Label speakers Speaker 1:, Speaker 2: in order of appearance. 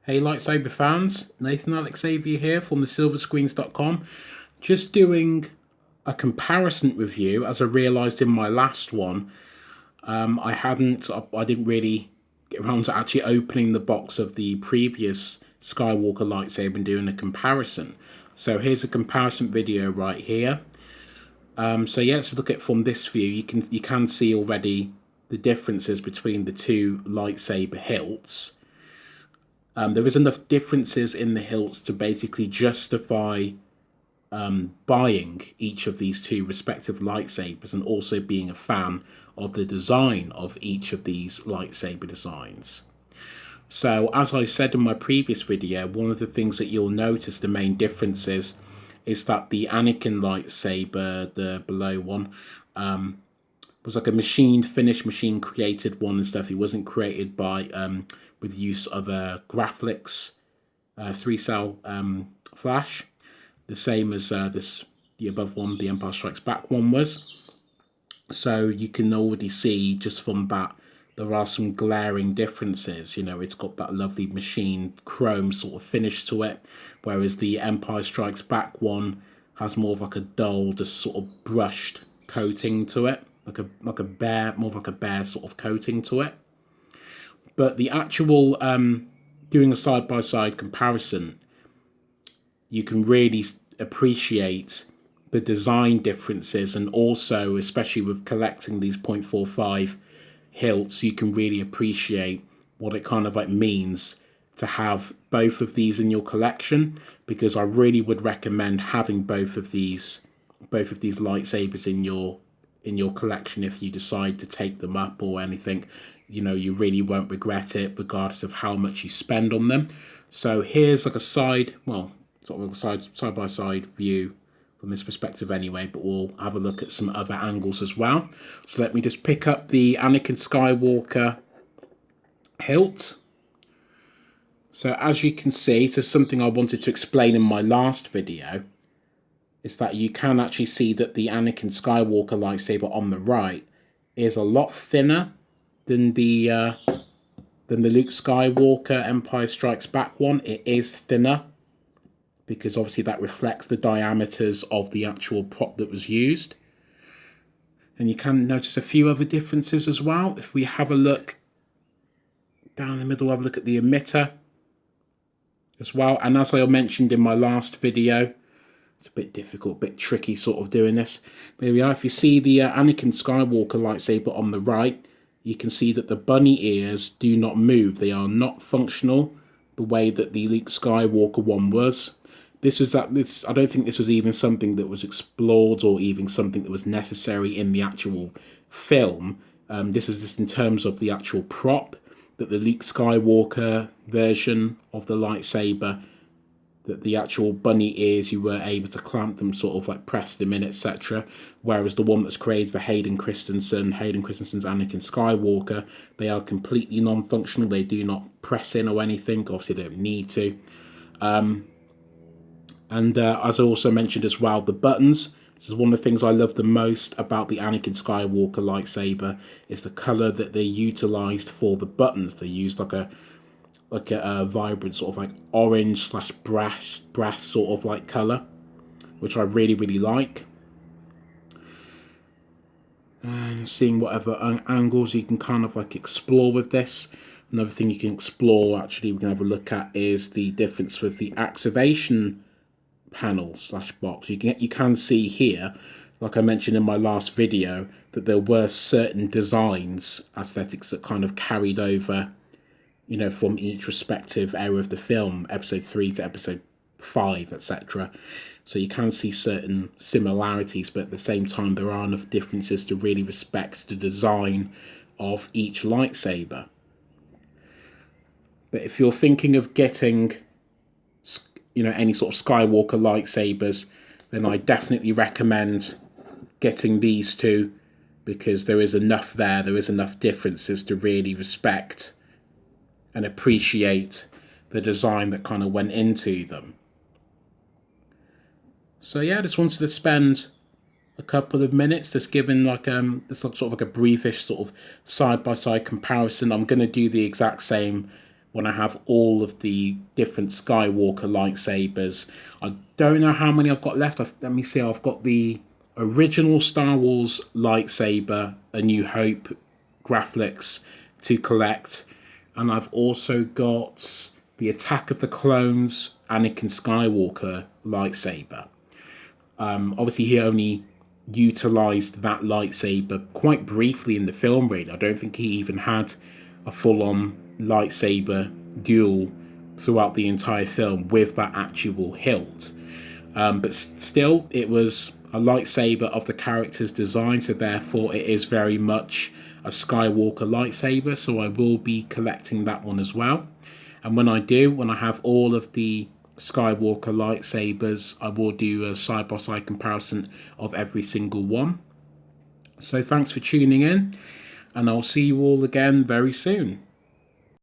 Speaker 1: Hey Lightsaber fans, Nathan Alex Xavier here from thesilverscreens.com. Just doing a comparison review, as I realised in my last one. I didn't really get around to actually opening the box of the previous Skywalker lightsaber and doing a comparison. So here's a comparison video right here. So yeah, let's look at it from this view. You can see already the differences between the two lightsaber hilts. There is enough differences in the hilts to basically justify buying each of these two respective lightsabers and also being a fan of the design of each of these lightsaber designs. So as I said in my previous video, one of the things that you'll notice the main differences is that the Anakin lightsaber, the below one, was like a machine-finished, machine-created one and stuff. It wasn't created by with use of a graphics 3-cell flash, the same as the above one, the Empire Strikes Back one was. So you can already see just from that there are some glaring differences. You know, it's got that lovely machine chrome sort of finish to it, whereas the Empire Strikes Back one has more of like a dull, just sort of brushed coating to it, like a bare, more of like a bare sort of coating to it. But the actual doing a side-by-side comparison, you can really appreciate the design differences, and also, especially with collecting these 0.45 hilts, you can really appreciate what it kind of like means to have both of these in your collection, because I really would recommend having both of these lightsabers in your collection if you decide to take them up or anything. You know, you really won't regret it regardless of how much you spend on them. So here's like a side by side view from this perspective anyway, but we'll have a look at some other angles as well. So let me just pick up the Anakin Skywalker hilt. So as you can see, this is something I wanted to explain in my last video, is that you can actually see that the Anakin Skywalker lightsaber on the right is a lot thinner than the Luke Skywalker Empire Strikes Back one. It is thinner because obviously that reflects the diameters of the actual prop that was used. And you can notice a few other differences as well. If we have a look down the middle, have a look at the emitter as well. And as I mentioned in my last video, it's a bit difficult, a bit tricky sort of doing this. There we are. If you see the Anakin Skywalker lightsaber on the right, you can see that the bunny ears do not move. They are not functional the way that the Luke Skywalker one was. I don't think this was even something that was explored or even something that was necessary in the actual film. This is just in terms of the actual prop, that the Luke Skywalker version of the lightsaber, that the actual bunny ears, you were able to clamp them, sort of like press them in, etc. Whereas the one that's created for Hayden Christensen's Anakin Skywalker, they are completely non-functional. They do not press in or anything. Obviously, they don't need to. As I also mentioned as well, the buttons. This is one of the things I love the most about the Anakin Skywalker lightsaber, is the colour that they utilised for the buttons. They used like a vibrant sort of like orange / brass sort of like colour, which I really, really like. And seeing whatever angles you can kind of like explore with this. Another thing you can explore, actually, we can have a look at, is the difference with the activation panel / box. You can see here, like I mentioned in my last video, that there were certain designs, aesthetics that kind of carried over, you know, from each respective era of the film, episode 3 to episode 5, etc. So you can see certain similarities, but at the same time there are enough differences to really respect the design of each lightsaber. But if you're thinking of getting, you know, any sort of Skywalker lightsabers, then I definitely recommend getting these two, because there is enough differences to really respect and appreciate the design that kind of went into them. So yeah, I just wanted to spend a couple of minutes just giving like sort of like a briefish sort of side-by-side comparison. I'm going to do the exact same when I have all of the different Skywalker lightsabers. I don't know how many I've got left. Let me see. I've got the original Star Wars lightsaber, A New Hope graphics to collect, and I've also got the Attack of the Clones Anakin Skywalker lightsaber. Obviously, he only utilized that lightsaber quite briefly in the film, really. I don't think he even had a full-on lightsaber duel throughout the entire film with that actual hilt. But still, it was a lightsaber of the character's design, so therefore it is very much a Skywalker lightsaber, so I will be collecting that one as well. And when I have all of the Skywalker lightsabers, I will do a side-by-side comparison of every single one. So thanks for tuning in, and I'll see you all again very soon.